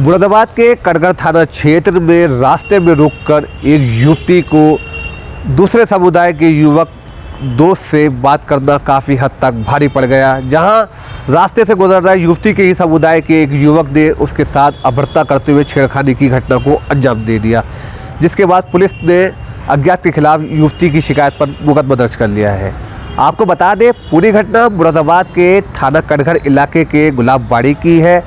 मुरादाबाद के कटघर थाना क्षेत्र में रास्ते में रुककर एक युवती को दूसरे समुदाय के युवक दोस्त से बात करना काफ़ी हद तक भारी पड़ गया। जहां रास्ते से गुजर रहा युवती के ही समुदाय के एक युवक ने उसके साथ अभद्रता करते हुए छेड़खानी की घटना को अंजाम दे दिया, जिसके बाद पुलिस ने अज्ञात के खिलाफ युवती की शिकायत पर मुकदमा दर्ज कर लिया है। आपको बता दें, पूरी घटना मुरादाबाद के थाना कटघर इलाके के गुलाबबाड़ी की है,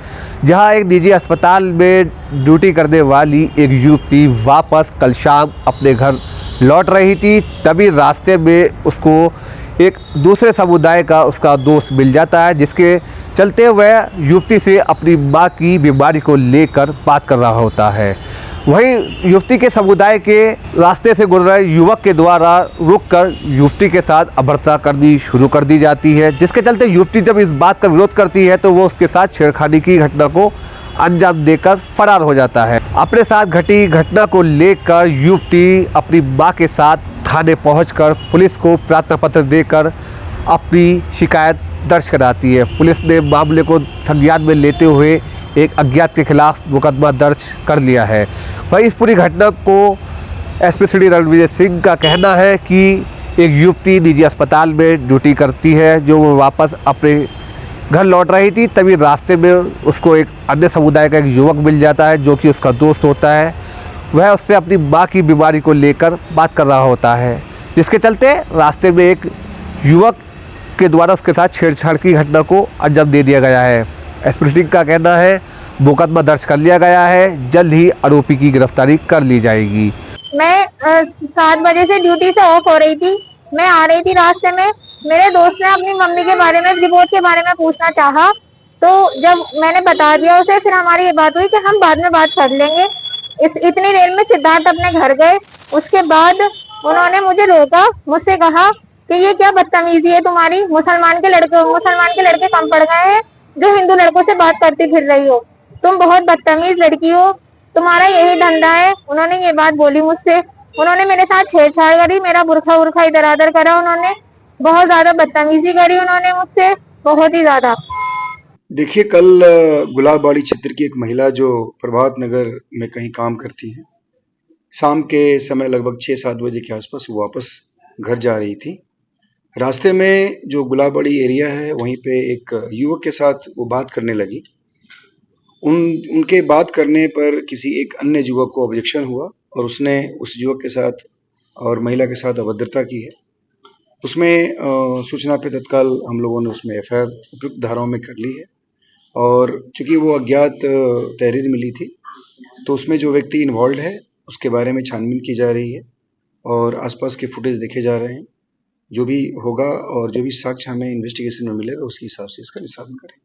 जहां एक निजी अस्पताल में ड्यूटी करने वाली एक युवती वापस कल शाम अपने घर लौट रही थी। तभी रास्ते में उसको एक दूसरे समुदाय का उसका दोस्त मिल जाता है, जिसके चलते वह युवती से अपनी मां की बीमारी को लेकर बात कर रहा होता है। वहीं युवती के समुदाय के रास्ते से गुजर रहे युवक के द्वारा रुककर युवती के साथ अभद्रता करनी शुरू कर दी जाती है, जिसके चलते युवती जब इस बात का विरोध करती है तो वो उसके साथ छेड़खानी की घटना को अंजाम देकर फरार हो जाता है। अपने साथ घटी घटना को लेकर युवती अपनी मां के साथ थाने पहुंचकर पुलिस को प्रार्थना पत्र देकर अपनी शिकायत दर्ज कराती है। पुलिस ने मामले को संज्ञान में लेते हुए एक अज्ञात के खिलाफ मुकदमा दर्ज कर लिया है। वहीं इस पूरी घटना को एसपी श्री रणविजय सिंह का कहना है कि एक युवती निजी अस्पताल में ड्यूटी करती है, जो वो वापस अपने घर लौट रही थी। तभी रास्ते में उसको एक अन्य समुदाय का एक युवक मिल जाता है, जो कि उसका दोस्त होता है। वह उससे अपनी मां की बीमारी को लेकर बात कर रहा होता है, जिसके चलते रास्ते में एक युवक के द्वारा उसके साथ छेड़छाड़ की घटना को अंजाम दे दिया गया है। एसपी सिंह का कहना है मुकदमा दर्ज कर लिया गया है, जल्द ही आरोपी की गिरफ्तारी कर ली जाएगी। मैं 7 बजे से ड्यूटी से ऑफ हो रही थी। मैं आ रही थी, रास्ते में मेरे दोस्त ने अपनी मम्मी के बारे में, रिपोर्ट के बारे में पूछना चाहा, तो जब मैंने बता दिया उसे, फिर हमारी ये बात हुई कि हम बाद में बात कर लेंगे। इतनी देर में सिद्धार्थ अपने घर गए। उसके बाद उन्होंने मुझे रोका, मुझसे कहा कि ये क्या बदतमीजी है तुम्हारी, मुसलमान के लड़के कम पड़ गए हैं जो हिंदू लड़कों से बात करती फिर रही हो, तुम बहुत बदतमीज लड़की हो, तुम्हारा यही धंधा है। उन्होंने ये बात बोली मुझसे। उन्होंने मेरे साथ छेड़छाड़ करी, मेरा बुरखा उरखा इधर उधर करा, उन्होंने बहुत ज्यादा बदतमीजी करी उन्होंने मुझसे, बहुत ही ज्यादा। देखिए, कल गुलाबबाड़ी क्षेत्र की एक महिला जो प्रभात नगर में कहीं काम करती है, शाम के समय लगभग 6-7 बजे के आसपास वो वापस घर जा रही थी। रास्ते में जो गुलाबबाड़ी एरिया है, वहीं पे एक युवक के साथ वो बात करने लगी। उनके बात करने पर किसी एक अन्य युवक को ऑब्जेक्शन हुआ और उसने उस युवक के साथ और महिला के साथ अभद्रता की है। उसमें सूचना पे तत्काल हम लोगों ने उसमें एफआईआर उपयुक्त धाराओं में कर ली है, और चूंकि वो अज्ञात तहरीर मिली थी, तो उसमें जो व्यक्ति इन्वॉल्व है उसके बारे में छानबीन की जा रही है और आसपास के फुटेज देखे जा रहे हैं। जो भी होगा और जो भी साक्ष्य हमें इन्वेस्टिगेशन में मिलेगा, उसके हिसाब से इसका निष्पादन करेंगे।